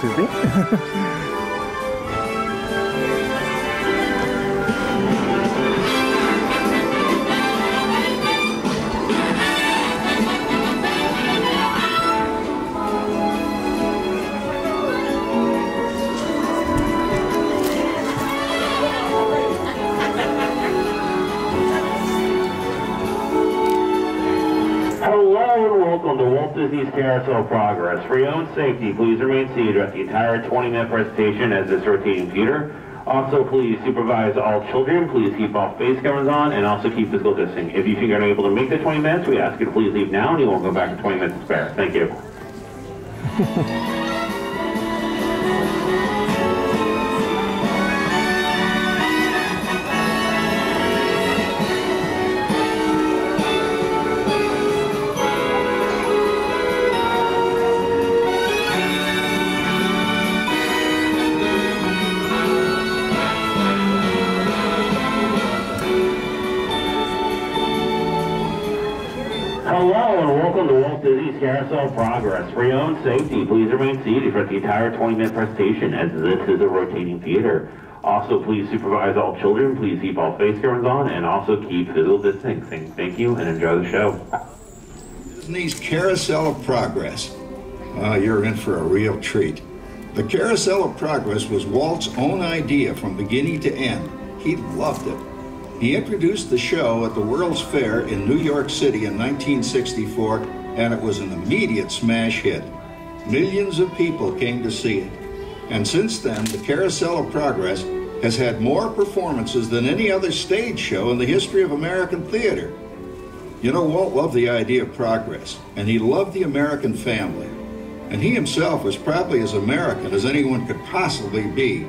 excuse me. Hello and welcome to Walt Disney's Carousel Progress. For your own safety, please remain seated throughout the entire 20-minute presentation as this rotating theater. Also, please supervise all children. Please keep all face coverings on and also keep physical distancing. If you think you're unable to make the 20 minutes, we ask you to please leave now and you won't go back to 20 minutes to spare. Thank you. Hello and welcome to Walt Disney's Carousel Progress. For your own safety, please remain seated for the entire 20-minute presentation as this is a rotating theater. Also, please supervise all children. Please keep all face coverings on and also keep physical distancing. Thank you and enjoy the show. Disney's Carousel of Progress. You're in for a real treat. The Carousel of Progress was Walt's own idea from beginning to end. He loved it. He introduced the show at the World's Fair in New York City in 1964, and it was an immediate smash hit. Millions of people came to see it. And since then, the Carousel of Progress has had more performances than any other stage show in the history of American theater. You know, Walt loved the idea of progress, and he loved the American family. And he himself was probably as American as anyone could possibly be.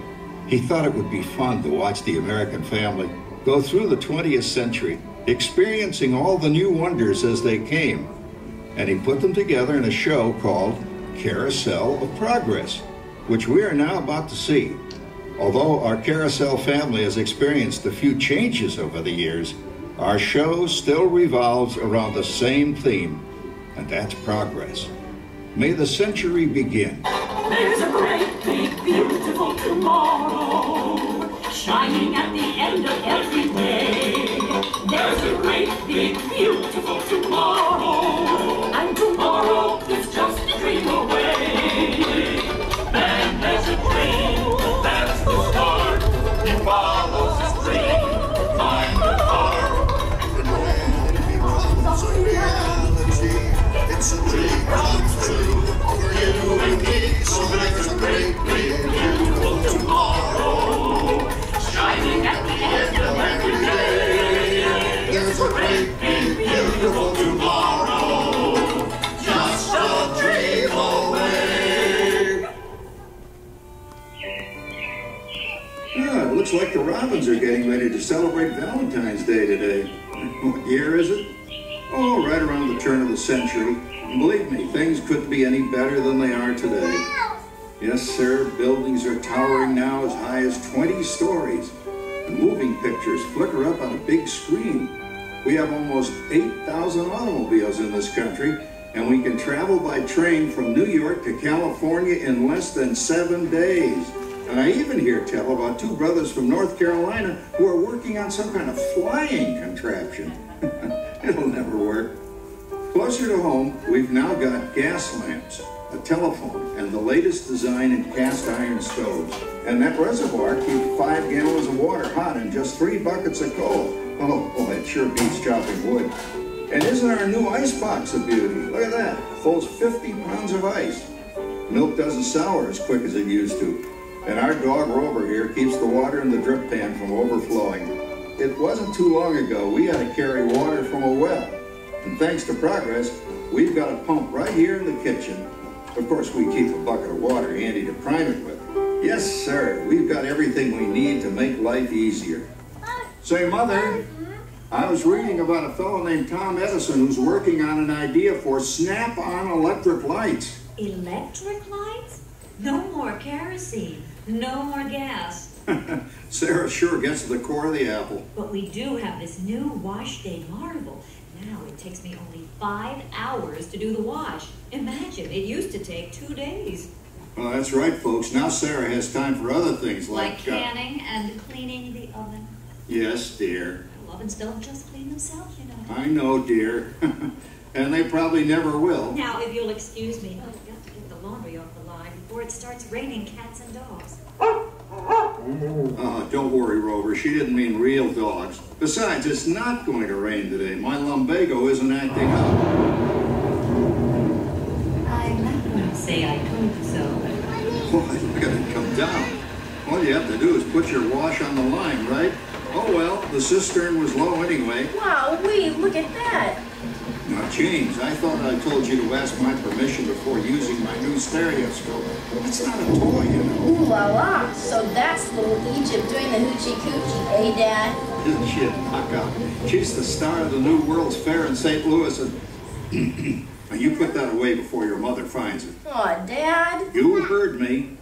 He thought it would be fun to watch the American family go through the 20th century, experiencing all the new wonders as they came. And he put them together in a show called Carousel of Progress, which we are now about to see. Although our Carousel family has experienced a few changes over the years, our show still revolves around the same theme, and that's progress. May the century begin. There's a great, big, beautiful tomorrow, shining at the end of every day. There's a great, big, beautiful tomorrow, and tomorrow is just a dream away. And there's a dream, that's the start. It follows his dream, find the heart. It's a dream come true for you and me. So there's a great, big, beautiful tomorrow, shining at the end of every day. There's a great, big, beautiful tomorrow, just a dream away. Yeah, it looks like the Robins are getting ready to celebrate Valentine's Day today. What year is it? Oh, right around the turn of the century. And believe me, things couldn't be any better than they are today. Yes, sir, buildings are towering now as high as 20 stories. And moving pictures flicker up on a big screen. We have almost 8,000 automobiles in this country, and we can travel by train from New York to California in less than 7 days. And I even hear tell about two brothers from North Carolina who are working on some kind of flying contraption. It'll never work. Closer to home, we've now got gas lamps, a telephone, and the latest design in cast iron stoves. And that reservoir keeps 5 gallons of water hot in just 3 buckets of coal. Oh, that sure beats chopping wood. And isn't our new ice box a beauty? Look at that, holds 50 pounds of ice. Milk doesn't sour as quick as it used to. And our dog Rover here keeps the water in the drip pan from overflowing. It wasn't too long ago we had to carry water from a well. And thanks to progress, we've got a pump right here in the kitchen. Of course, we keep a bucket of water handy to prime it with. Yes, sir, we've got everything we need to make life easier. Say, Mother, I was reading about a fellow named Tom Edison who's working on an idea for snap-on electric lights. Electric lights? No more kerosene, no more gas. Sarah sure gets to the core of the apple. But we do have this new wash day marvel. Now it takes me only 5 hours to do the wash. Imagine, it used to take 2 days. Well, that's right, folks. Now Sarah has time for other things Like canning and cleaning the oven. Yes, dear. Well, ovens don't just clean themselves, you know. I know, dear. And they probably never will. Now, if you'll excuse me, I've got to get the laundry off the line before it starts raining cats and dogs. Don't worry, Rover. She didn't mean real dogs. Besides, it's not going to rain today. My lumbago isn't acting up. I'm not going to say I told you so. Boy, look at it come down. All you have to do is put your wash on the line, right? Oh well, the cistern was low anyway. Wow, wait, look at that. Now, James, I thought I told you to ask my permission before using my new stereoscope. It's not a toy, you know. Ooh la la. So that's little Egypt doing the hoochie coochie, eh, Dad? Isn't she a knockout? She's the star of the New World's Fair in St. Louis. And now, you put that away before your mother finds it. Aw, Dad. You heard me.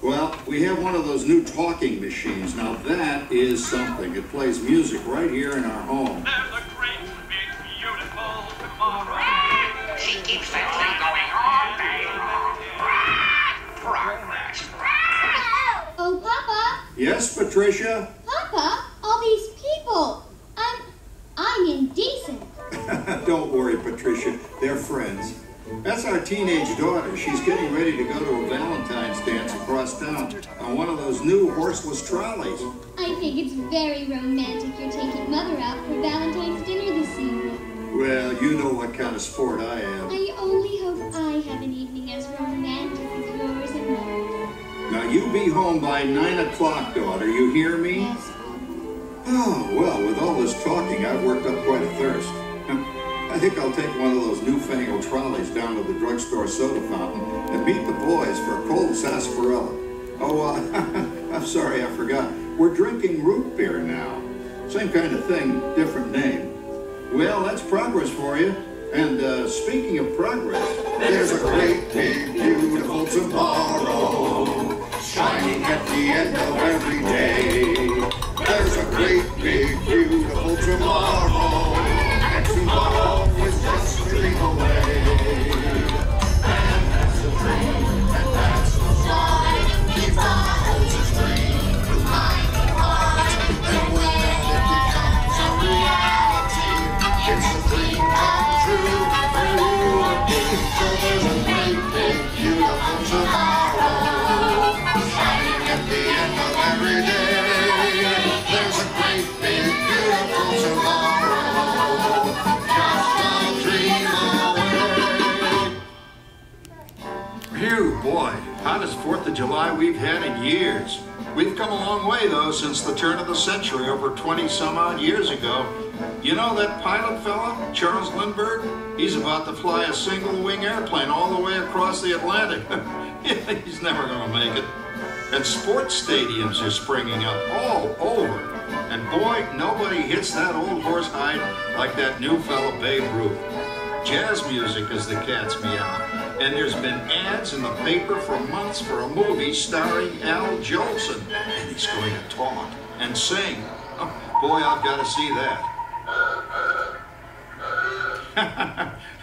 Well, we have one of those new talking machines. Now, that is something. It plays music right here in our home. There's a great, big, beautiful tomorrow. She keeps that thing going all day long. Progress. Oh, Papa! Yes, Patricia? Papa, all these people. I'm indecent. Don't worry, Patricia. They're friends. That's our teenage daughter. She's getting ready to go to a Valentine's dance across town on one of those new horseless trolleys. I think it's very romantic you're taking Mother out for Valentine's dinner this evening. Well, you know what kind of sport I am. I only hope I have an evening as romantic as yours and mine. Now, you be home by 9 o'clock, daughter. You hear me? Yes, Oh, well, with all this talking, I've worked up quite a thirst. I think I'll take one of those newfangled trolleys down to the drugstore soda fountain and meet the boys for a cold sarsaparilla. Oh, I'm sorry, I forgot. We're drinking root beer now. Same kind of thing, different name. Well, that's progress for you. And speaking of progress, there's a great, big, beautiful tomorrow shining at the end of every day. There's a great, big, beautiful tomorrow, and tomorrow is just a dream away. And that's the dream, and that's the joy. Keep on to dream with mind and heart. And when it becomes a reality, it's a dream come true for you and me. So there's a great, big, beautiful tomorrow shining at the end of every day. There's a great, big, beautiful tomorrow, just a dream away. Phew, boy, hottest 4th of July we've had in years. We've come a long way, though, since the turn of the century, over 20-some-odd years ago. You know that pilot fella, Charles Lindbergh? He's about to fly a single-wing airplane all the way across the Atlantic. He's never going to make it. And sports stadiums are springing up all over. And boy, nobody hits that old horse hide like that new fella Babe Ruth. Jazz music as the cat's meow. And there's been ads in the paper for months for a movie starring Al Jolson. And he's going to talk and sing. Oh, boy, I've got to see that.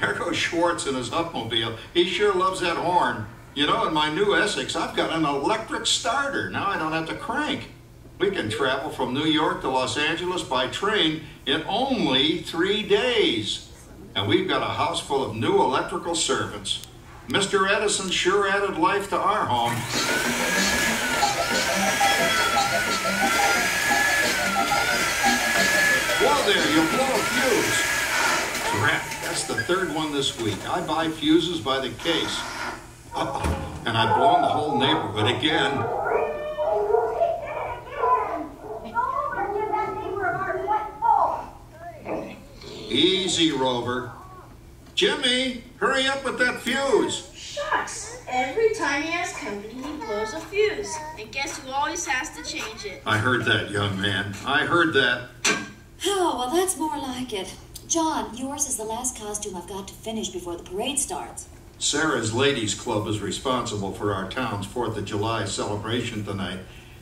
There goes Schwartz in his Upmobile. He sure loves that horn. You know, in my new Essex, I've got an electric starter. Now I don't have to crank. We can travel from New York to Los Angeles by train in only 3 days. And we've got a house full of new electrical servants. Mr. Edison sure added life to our home. Whoa there, you blow a fuse. Crap, that's the 3rd one this week. I buy fuses by the case. And I've blown the whole neighborhood again. Easy, Rover. Jimmy, hurry up with that fuse. Shucks. Every time he has company, he blows a fuse. And guess who always has to change it? I heard that, young man. I heard that. Oh, well, that's more like it. John, yours is the last costume I've got to finish before the parade starts. Sarah's Ladies Club is responsible for our town's 4th of July celebration tonight.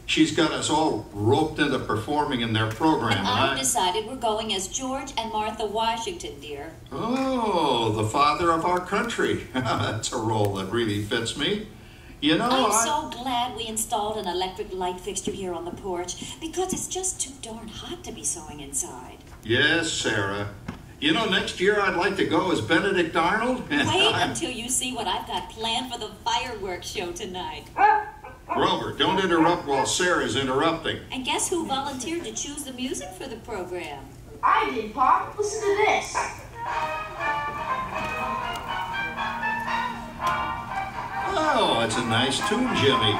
She's got us all roped into performing in their program. And I've decided we're going as George and Martha Washington, dear. Oh, the father of our country. That's a role that really fits me. You know, I'm so glad we installed an electric light fixture here on the porch, because it's just too darn hot to be sewing inside. Yes, Sarah. You know, next year I'd like to go as Benedict Arnold. Wait until you see what I've got planned for the fireworks show tonight. Rover, don't interrupt while Sarah's interrupting. And guess who volunteered to choose the music for the program? I did, Pop. Listen to this. Oh, it's a nice tune, Jimmy.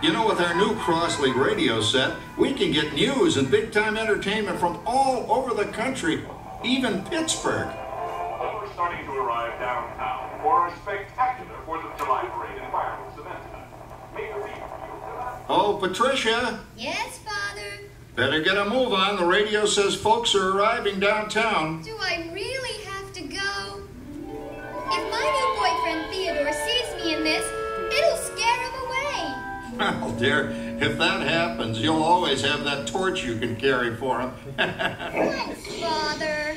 You know, with our new Cross-League radio set, we can get news and big-time entertainment from all over the country, even Pittsburgh. We're starting to arrive downtown for a spectacular 4th of July parade and fireworks event tonight. Mayor Reed. Oh, Patricia, Yes, Father? better get a move on. The radio says folks are arriving downtown. Do I really have to go? If my new boyfriend Theodore sees me in this, it'll scare him away. Well, dear, if that happens, you'll always have that torch you can carry for him. Thanks, Father.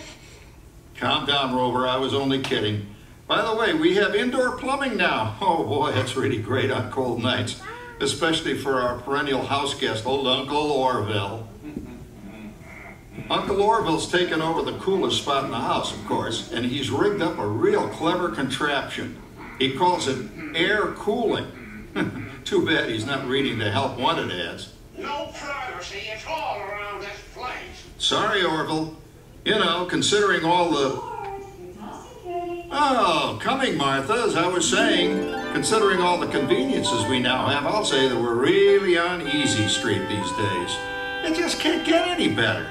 Calm down, Rover. I was only kidding. By the way, we have indoor plumbing now. Oh, boy, that's really great on cold nights, especially for our perennial house guest, old Uncle Orville. Uncle Orville's taken over the coolest spot in the house, of course, and he's rigged up a real clever contraption. He calls it air cooling. Too bad he's not reading the help wanted ads. No privacy at all around this place. Sorry, Orville. You know, considering all the... Oh, coming, Martha, as I was saying, considering all the conveniences we now have, I'll say that we're really on easy street these days. It just can't get any better.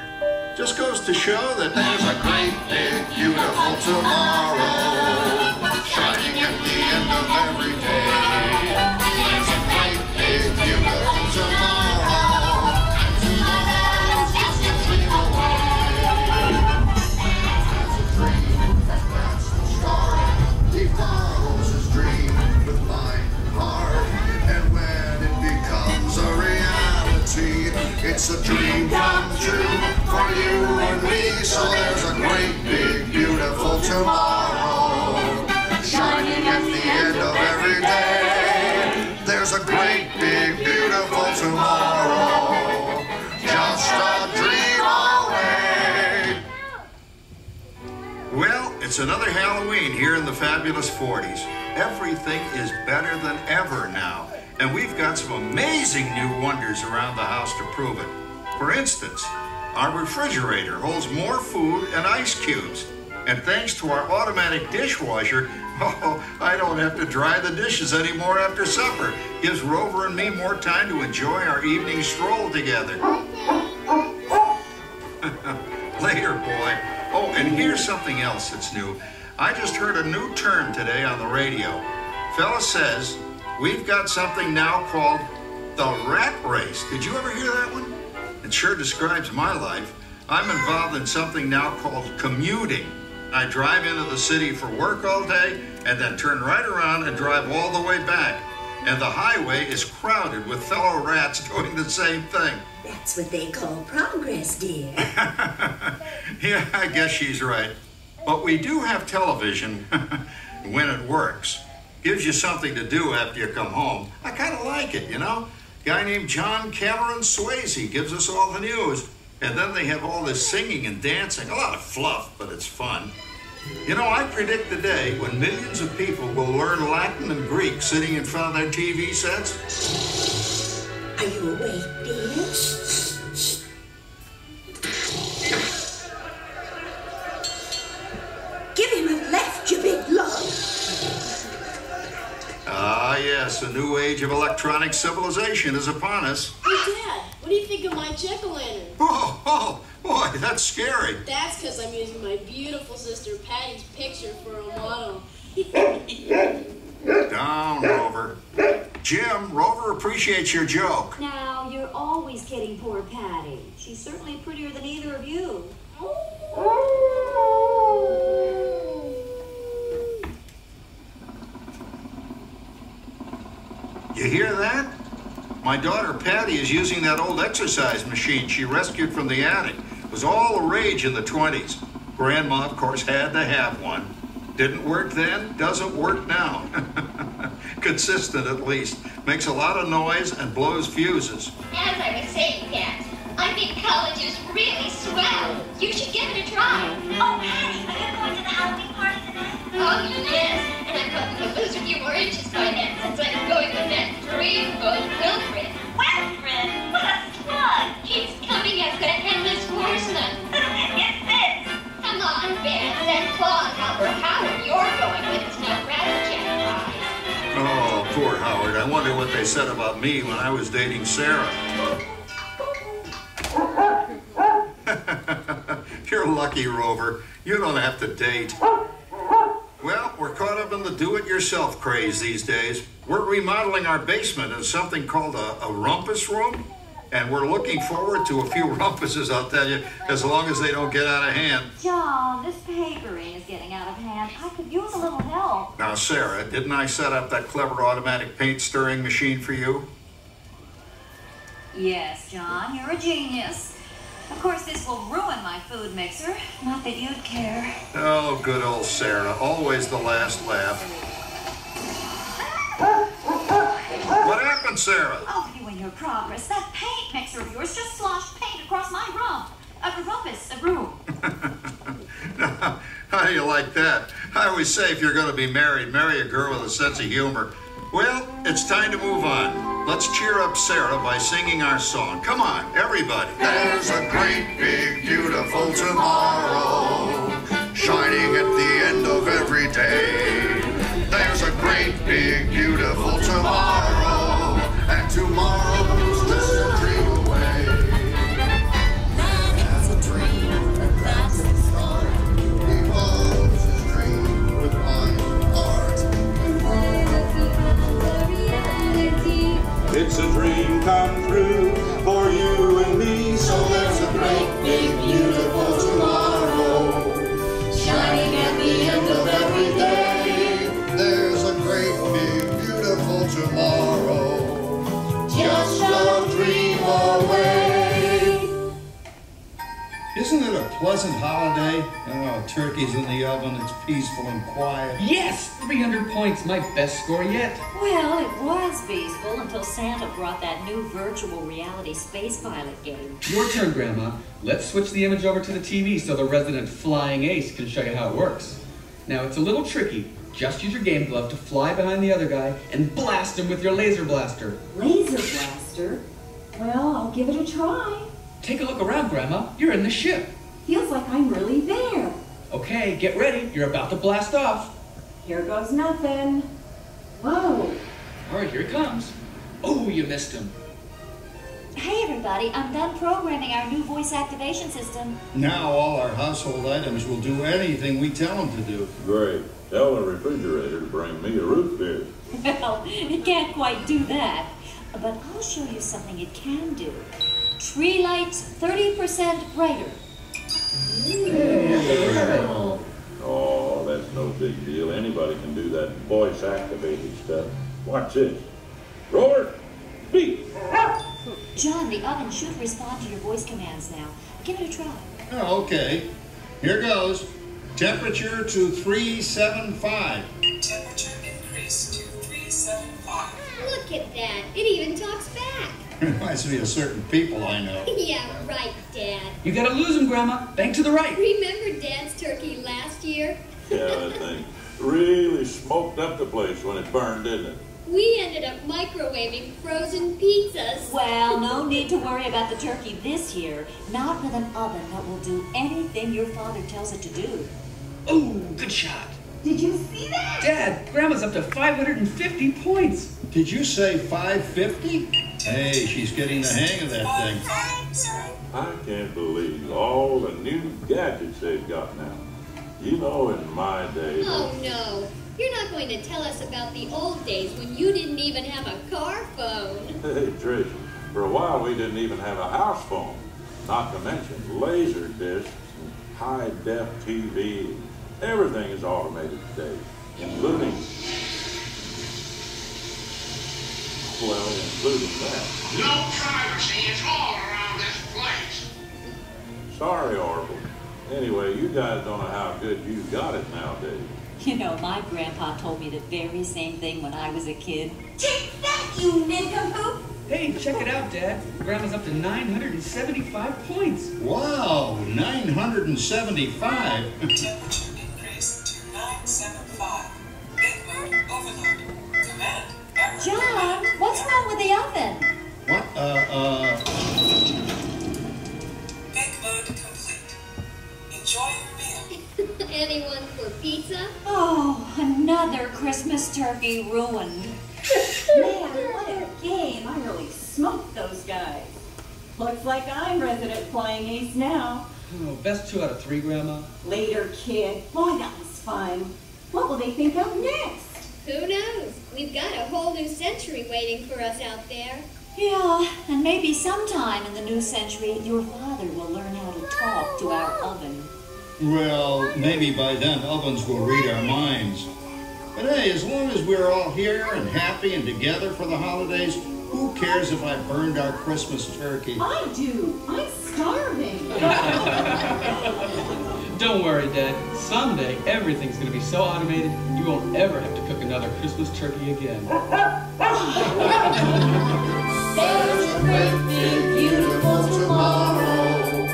Just goes to show that there's a great, big, beautiful tomorrow shining at the end of every day. There's a great, big, beautiful tomorrow, and tomorrow's just a dream away. That's a dream, that's the start. He follows his dream with light heart, and when it becomes a reality, it's a dream come true for you and me. So there's a great, big, beautiful tomorrow shining at the end of every day. There's a great, big, beautiful tomorrow, just a dream away. Well, it's another Halloween here in the fabulous 40s. Everything is better than ever now, and we've got some amazing new wonders around the house to prove it. For instance, our refrigerator holds more food and ice cubes. And thanks to our automatic dishwasher, oh, I don't have to dry the dishes anymore after supper. Gives Rover and me more time to enjoy our evening stroll together. Later, boy. Oh, and here's something else that's new. I just heard a new term today on the radio. Fella says, we've got something now called the rat race. Did you ever hear that one? It sure describes my life. I'm involved in something now called commuting. I drive into the city for work all day and then turn right around and drive all the way back. And the highway is crowded with fellow rats doing the same thing. That's what they call progress, dear. Yeah, I guess she's right. But we do have television when it works. Gives you something to do after you come home. I kind of like it, you know? Guy named John Cameron Swayze gives us all the news. And then they have all this singing and dancing. A lot of fluff, but it's fun. You know, I predict the day when millions of people will learn Latin and Greek sitting in front of their TV sets. Are you awake, dear? Give him a left, you big lug. Ah, yes, a new age of electronic civilization is upon us. Hey, Dad, what do you think of my jack-o'-lantern? Oh, boy, that's scary. That's because I'm using my beautiful sister Patty's picture for a model. Down, Rover. Jim, Rover appreciates your joke. Now, you're always kidding poor Patty. She's certainly prettier than either of you. You hear that? My daughter Patty is using that old exercise machine she rescued from the attic. It was all the rage in the 20s. Grandma, of course, had to have one. Didn't work then, doesn't work now. Consistent at least. Makes a lot of noise and blows fuses. As I was saying, Dad, I think college is really swell. You should give it a try. Oh, Patty, are you going to the Halloween party tonight? Oh, yes. And I'm hoping to lose a few more inches by then, since I'm going with that dreamboat Wilfred. Wilfred? What a slug! He's coming as the headless horseman. It's this. Come on, Ben. That Claude Albert Howard you're going with is no Rattlejack ride. Oh, poor Howard. I wonder what they said about me when I was dating Sarah. You're lucky, Rover. You don't have to date. Well, we're caught up in the do-it-yourself craze these days. We're remodeling our basement in something called a rumpus room. And we're looking forward to a few rumpuses, I'll tell you, as long as they don't get out of hand. John, this papering is getting out of hand. I could use a little help. Now, Sarah, didn't I set up that clever automatic paint stirring machine for you? Yes, John, you're a genius. Of course, this will ruin my food mixer. Not that you'd care. Oh, good old Sarah. Always the last laugh. What happened, Sarah? Oh, you and your progress. That paint mixer of yours just sloshed paint across my rump. A rumpus, a room. How do you like that? I always say if you're going to be married, marry a girl with a sense of humor. Well, it's time to move on. Let's cheer up Sarah by singing our song. Come on, everybody. There's a great, big, beautiful tomorrow, shining at the end of every day. There's a great, big, beautiful tomorrow, and tomorrow's just a dream away. That is a dream, but that's the start. He loves his dream with my heart. It's a dream come true for you and me. So there's a great, big, beautiful tomorrow, shining at the end of every day. There's a great, big, beautiful tomorrow, just a dream away. Isn't it a pleasant holiday? Oh, turkey's in the oven, it's peaceful and quiet. Yes! 300 points, my best score yet. Well, it was peaceful until Santa brought that new virtual reality space pilot game. Your turn, Grandma. Let's switch the image over to the TV so the resident flying ace can show you how it works. Now, it's a little tricky. Just use your game glove to fly behind the other guy and blast him with your laser blaster. Laser blaster? Well, I'll give it a try. Take a look around, Grandma. You're in the ship. Feels like I'm really there. Okay, get ready. You're about to blast off. Here goes nothing. Whoa. All right, here he comes. Oh, you missed him. Hey, everybody. I'm done programming our new voice activation system. Now all our household items will do anything we tell them to do. Great. Tell the refrigerator to bring me a root beer. Well, it can't quite do that. But I'll show you something it can do. Tree lights 30% brighter. Oh, that's no big deal. Anybody can do that voice-activated stuff. Watch this. Roar! Beep! John, the oven should respond to your voice commands now. Give it a try. Oh, okay. Here goes. Temperature to 375. Temperature increased to 375. Look at that. It even talks back. Reminds me of certain people I know. Yeah, right, Dad. You gotta lose him, Grandma. Bank to the right. Remember Dad's turkey last year? Yeah, that thing really smoked up the place when it burned, didn't it? We ended up microwaving frozen pizzas. Well, no need to worry about the turkey this year. Not with an oven that will do anything your father tells it to do. Oh, good shot. Did you see that? Dad, Grandma's up to 550 points. Did you say 550? Hey, she's getting the hang of that thing. I can't believe all the new gadgets they've got now. You know, in my day... Oh, no. You're not going to tell us about the old days when you didn't even have a car phone. Hey, Trish, for a while we didn't even have a house phone. Not to mention laser discs and high-def TV. Everything is automated today, including... Well, including that. No privacy at all around this place. Sorry, Orville. Anyway, you guys don't know how good you got it nowadays. You know, my grandpa told me the very same thing when I was a kid. Take that, you nincompoop! Hey, check it out, Dad. Grandma's up to 975 points. Wow, 975? Temperature increase to 975. Big mode overload. Command error. John, what's wrong with the oven? What? Big mode complete. Enjoy your meal. Anyone for pizza? Oh, another Christmas turkey ruined. Man, what a game. I really smoked those guys. Looks like I'm resident flying ace now. Oh, best 2 out of 3, Grandma. Later, kid. Boy, that was fun. What will they think of next? Who knows? We've got a whole new century waiting for us out there. Yeah, and maybe sometime in the new century, your father will learn how to talk to our oven. Well, maybe by then ovens will read our minds. But hey, as long as we're all here and happy and together for the holidays, who cares if I burned our Christmas turkey? I do. I'm starving. Don't worry, Dad. Someday, everything's going to be so automated, you won't ever have to cook another Christmas turkey again. There's a great big beautiful tomorrow,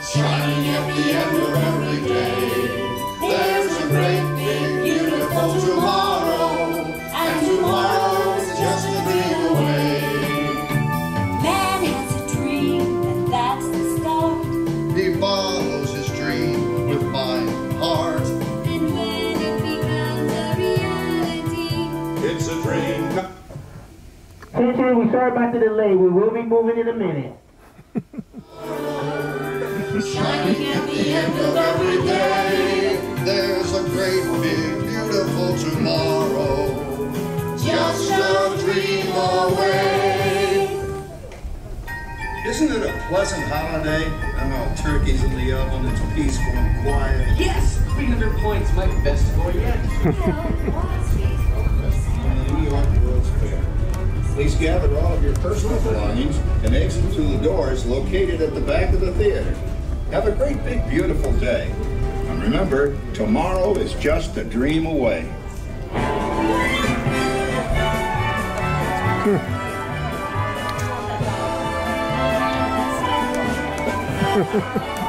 shining at the end of every day. There's a great big beautiful tomorrow, and tomorrow's just a dream away. Man has a dream, and that's the start. He follows his dream with my heart. And when it becomes a reality, It's a dream. Century, we sorry about the delay. We will be moving in a minute. Shining at the end of every day. There's a great big beautiful tomorrow, just a dream away. Isn't it a pleasant holiday? I know, turkey's in the oven, it's peaceful and quiet. Yes! 300 points, my best score yet. New York World's Fair. Please gather all of your personal belongings and exit through the doors located at the back of the theater. Have a great big beautiful day. And remember, tomorrow is just a dream away. Ha ha ha.